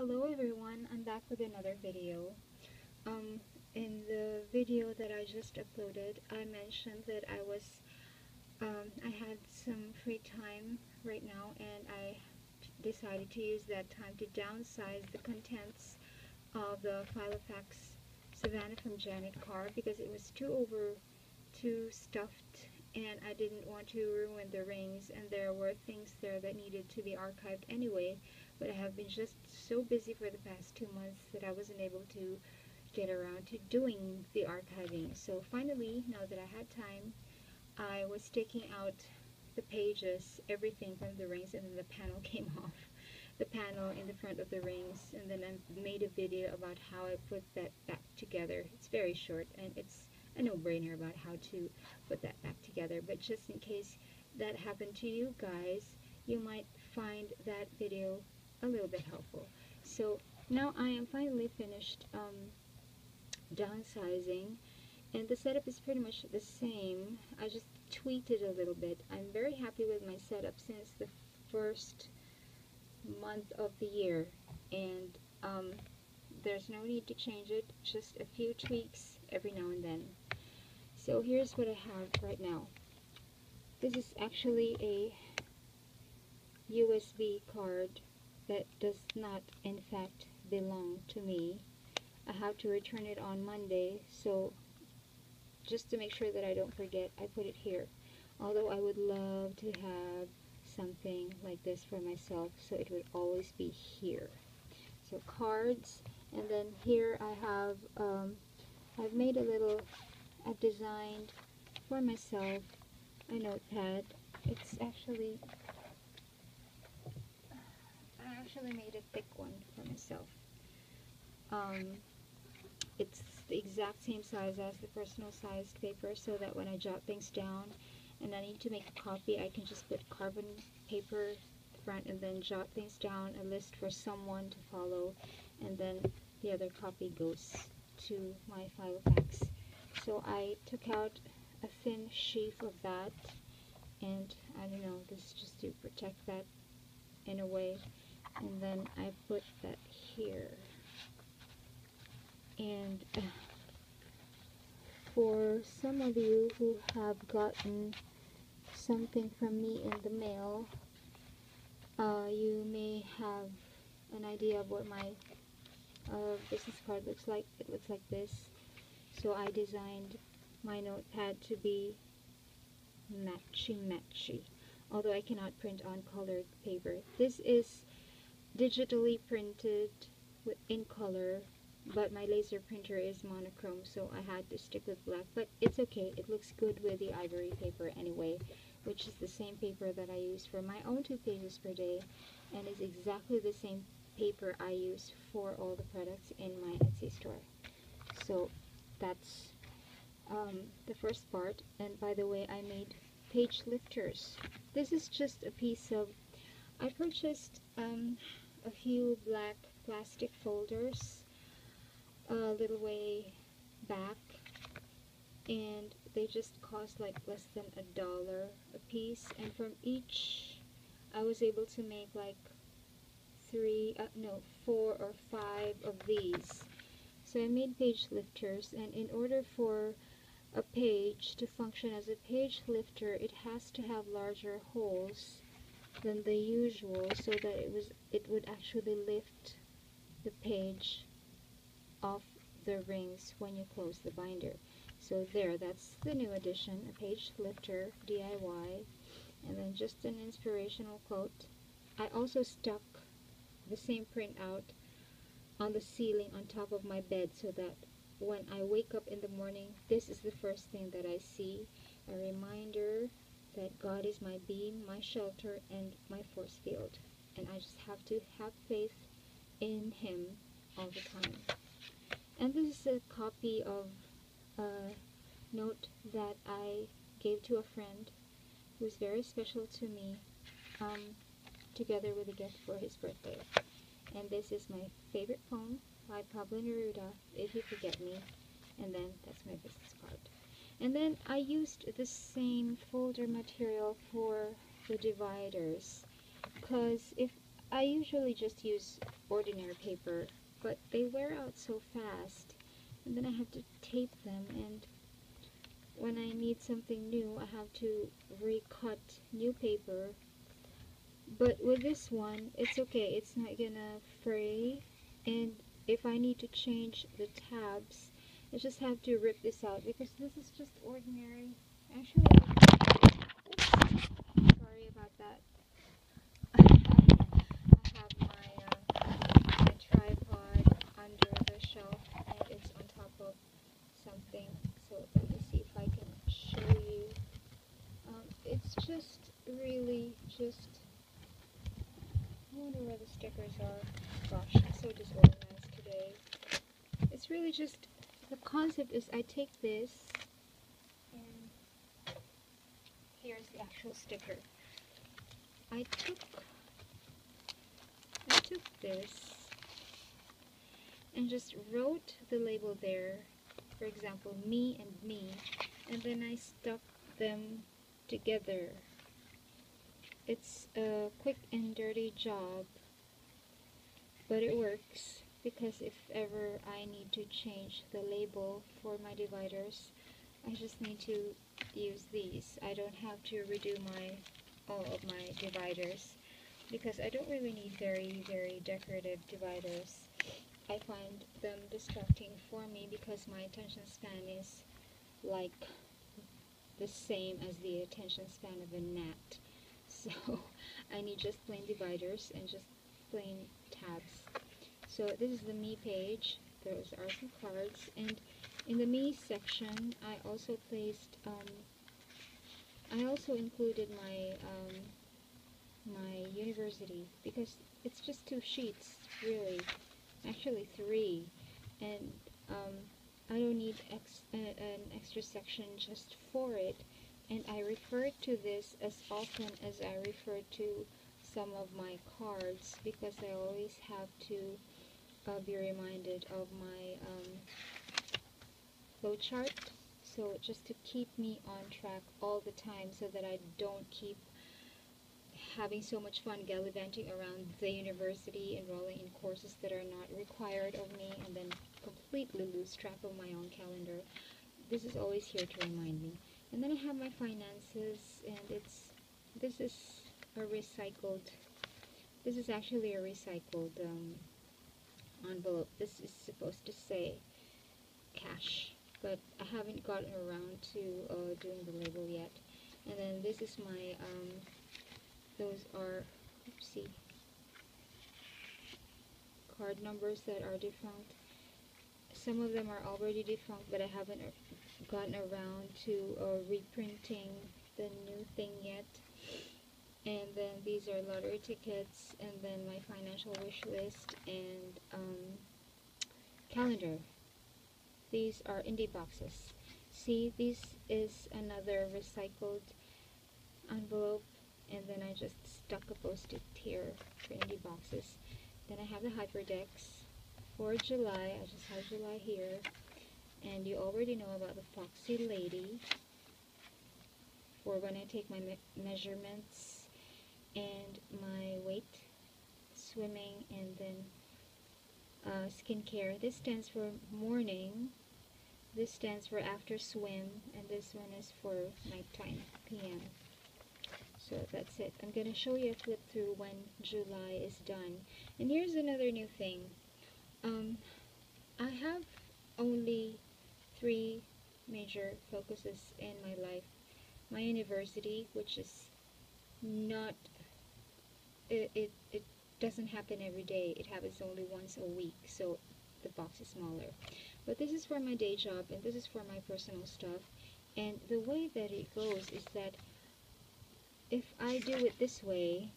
Hello everyone, I'm back with another video. In the video that I just uploaded, I mentioned that I had some free time right now, and I decided to use that time to downsize the contents of the Filofax Savannah from Janet card because it was too stuffed, and I didn't want to ruin the rings, and there were things there that needed to be archived anyway, but I have been just so busy for the past 2 months that I wasn't able to get around to doing the archiving. So finally, now that I had time, I was taking out the pages, everything from the rings, and then the panel came off. The panel in the front of the rings, and then I made a video about how I put that back together. It's very short, and it's a no-brainer about how to put that back together, but just in case that happened to you guys, you might find that video a little bit helpful. So now I am finally finished downsizing, and the setup is pretty much the same. I just tweaked it a little bit. I'm very happy with my setup since the first month of the year, and there's no need to change it, just a few tweaks every now and then. So here's what I have right now. This is actually a USB card that does not in fact belong to me. I have to return it on Monday, so just to make sure that I don't forget, I put it here. Although I would love to have something like this for myself, so it would always be here. So cards, and then here I have I've designed for myself a notepad. I actually made a thick one for myself. It's the exact same size as the personal sized paper, so that when I jot things down and I need to make a copy, I can just put carbon paper front and then jot things down, a list for someone to follow, and then the other copy goes to my Filofax. So I took out a thin sheaf of that, and I don't know, this is just to protect that in a way, and then I put that here. And for some of you who have gotten something from me in the mail, you may have an idea of what my business card looks like. It looks like this. So I designed my notepad to be matchy, although I cannot print on colored paper. This is digitally printed in color, but my laser printer is monochrome, so I had to stick with black, but it's okay. It looks good with the ivory paper anyway, which is the same paper that I use for my own 2 pages per day, and is exactly the same paper I use for all the products in my Etsy store. So that's the first part. And by the way, I made page lifters. This is just a piece of, I purchased a few black plastic folders a little way back, and they just cost like less than $1 a piece, and from each I was able to make like 4 or 5 of these. So I made page lifters, and in order for a page to function as a page lifter, it has to have larger holes than the usual, so that it would actually lift the page off the rings when you close the binder. So there, that's the new addition, a page lifter DIY, and then just an inspirational quote. I also stuck the same print out on the ceiling on top of my bed, so that when I wake up in the morning, this is the first thing that I see, a reminder that God is my beam, my shelter, and my force field, and I just have to have faith in Him all the time. And this is a copy of a note that I gave to a friend who's very special to me, together with a gift for his birthday. And this is my favorite poem by Pablo Neruda, If You Forget Me, and then that's my business card. And then I used the same folder material for the dividers, because if I usually just use ordinary paper, but they wear out so fast, and then I have to tape them, and when I need something new, I have to recut new paper. But with this one, it's okay, it's not gonna fray, and if I need to change the tabs, I just have to rip this out, because this is just ordinary. Actually, sorry about that. I have my tripod under the shelf, and it's on top of something. So let me see if I can show you. It's just really just. I wonder where the stickers are. Gosh, I'm so disorganized today. It's really just, the concept is I take this, and here's the actual sticker. I took this and just wrote the label there, for example, me and me, and then I stuck them together. It's a quick and dirty job, but it works, because if ever I need to change the label for my dividers, I just need to use these. I don't have to redo all of my dividers, because I don't really need very decorative dividers. I find them distracting for me, because my attention span is like the same as the attention span of a gnat. So I need just plain dividers and just plain tabs. So this is the me page. Those are some cards, and in the me section I also placed I also included my university, because it's just 2 sheets really, actually 3, and I don't need an extra section just for it, and I refer to this as often as I refer to some of my cards, because I always have to be reminded of my flow chart, so just to keep me on track all the time, so that I don't keep having so much fun gallivanting around the university, enrolling in courses that are not required of me, and then completely lose track of my own calendar. This is always here to remind me. And then I have my finances, and this is actually a recycled envelope. This is supposed to say cash, but I haven't gotten around to doing the label yet. And then this is my those are, oopsie, card numbers that are defunct. Some of them are already defunct, but I haven't gotten around to reprinting the new thing yet. And then these are lottery tickets, and then my financial wish list, and calendar. These are indie boxes. See, this is another recycled envelope, and then I just stuck a post-it here for indie boxes. Then I have the Hyperdex for July. I just have July here, and you already know about the Foxy Lady for when I take my measurements and my weight, swimming, and then skincare. This stands for morning, this stands for after swim, and this one is for nighttime, PM. So that's it. I'm going to show you a flip through when July is done. And here's another new thing. I have only 3 major focuses in my life. My university, which is not, it doesn't happen every day. It happens only once a week, so the box is smaller. But this is for my day job, and this is for my personal stuff. And the way that it goes is that if I do it this way,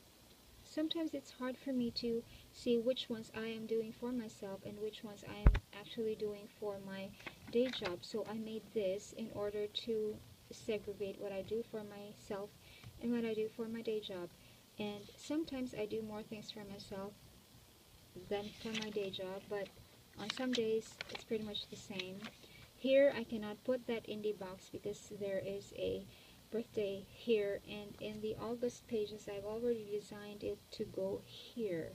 sometimes it's hard for me to see which ones I am doing for myself and which ones I am actually doing for my day job. So I made this in order to segregate what I do for myself and what I do for my day job. And sometimes I do more things for myself than for my day job, but on some days it's pretty much the same. Here I cannot put that indie box because there is a birthday here, and in the August pages I've already designed it to go here.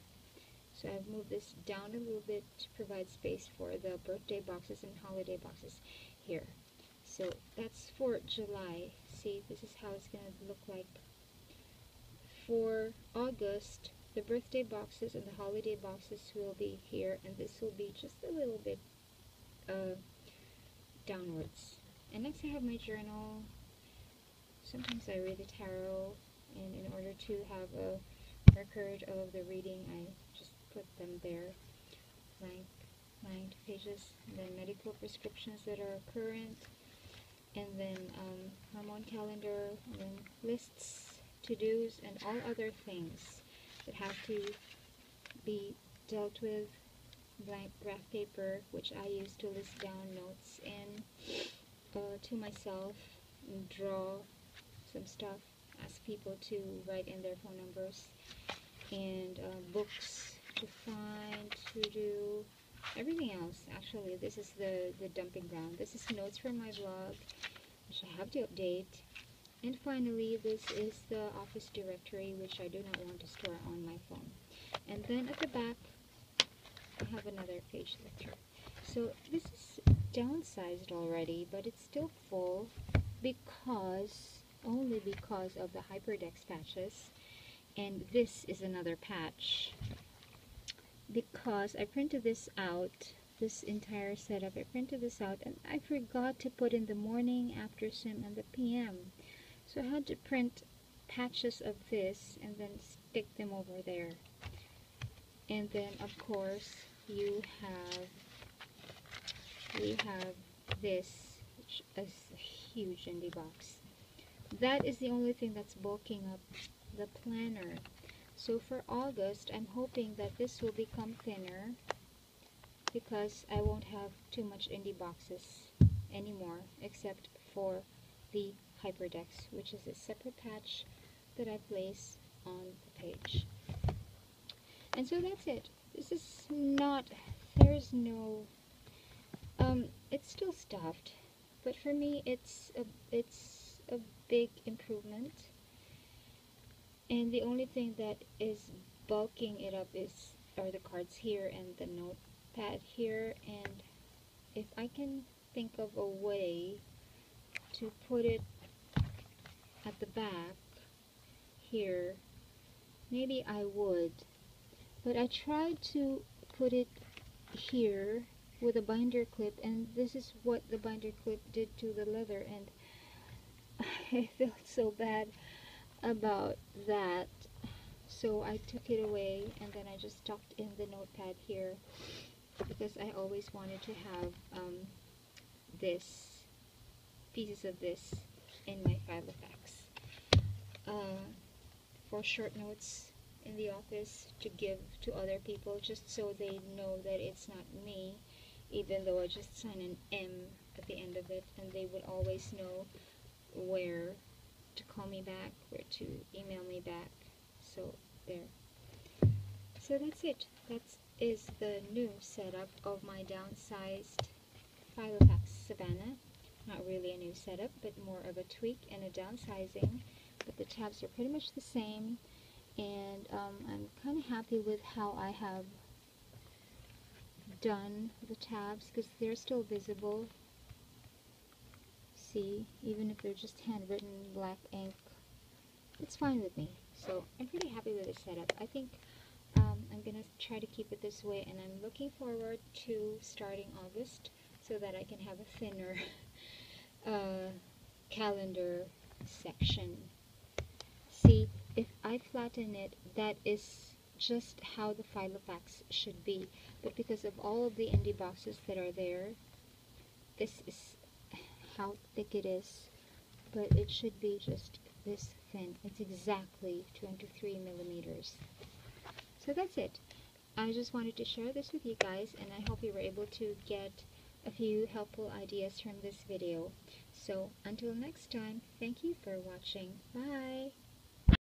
So I've moved this down a little bit to provide space for the birthday boxes and holiday boxes here. So that's for July. See, this is how it's going to look like. For August, the birthday boxes and the holiday boxes will be here, and this will be just a little bit downwards. And next I have my journal. Sometimes I read the tarot, and in order to have a record of the reading, I just put them there, blank pages, and then medical prescriptions that are current, and then hormone calendar, and then lists, to-dos, and all other things that have to be dealt with, blank graph paper, which I use to list down notes and to myself, and draw some stuff, ask people to write in their phone numbers, and books to find, to do, everything else. Actually, this is the dumping ground. This is notes from my blog, which I have to update. And finally, this is the office directory, which I do not want to store on my phone. And then at the back, I have another page lifter. So this is downsized already, but it's still full only because of the Hyperdex patches. And this is another patch, because I printed this out, this entire setup. I printed this out, and I forgot to put in the morning, after swim, and the PM. So I had to print patches of this and then stick them over there. And then of course we have this, which is a huge indie box. That is the only thing that's bulking up the planner. So for August, I'm hoping that this will become thinner, because I won't have too much indie boxes anymore, except for the Hyperdex, which is a separate patch that I place on the page. And so that's it. This is not, there's no, it's still stuffed, but for me it's a big improvement. And the only thing that is bulking it up are the cards here and the notepad here. And if I can think of a way to put it at the back here, maybe I would. But I tried to put it here with a binder clip, and this is what the binder clip did to the leather, and I felt so bad about that. So I took it away, and then I just tucked in the notepad here, because I always wanted to have pieces of this in my Filofax for short notes in the office to give to other people, just so they know that it's not me, even though I just sign an M at the end of it, and they would always know where to call me back, where to email me back. So there. So that's it. That is the new setup of my downsized Filofax Savannah. Not really a new setup, but more of a tweak and a downsizing. But the tabs are pretty much the same, and I'm kind of happy with how I have done the tabs, because they're still visible. See, even if they're just handwritten black ink, it's fine with me. So I'm pretty happy with the setup. I think I'm going to try to keep it this way, and I'm looking forward to starting August so that I can have a thinner calendar section. See, if I flatten it, that is just how the Filofax should be. But because of all of the indie boxes that are there, this is how thick it is. But it should be just this thin. It's exactly 23 millimeters. So that's it. I just wanted to share this with you guys, and I hope you were able to get a few helpful ideas from this video. So until next time, thank you for watching. Bye!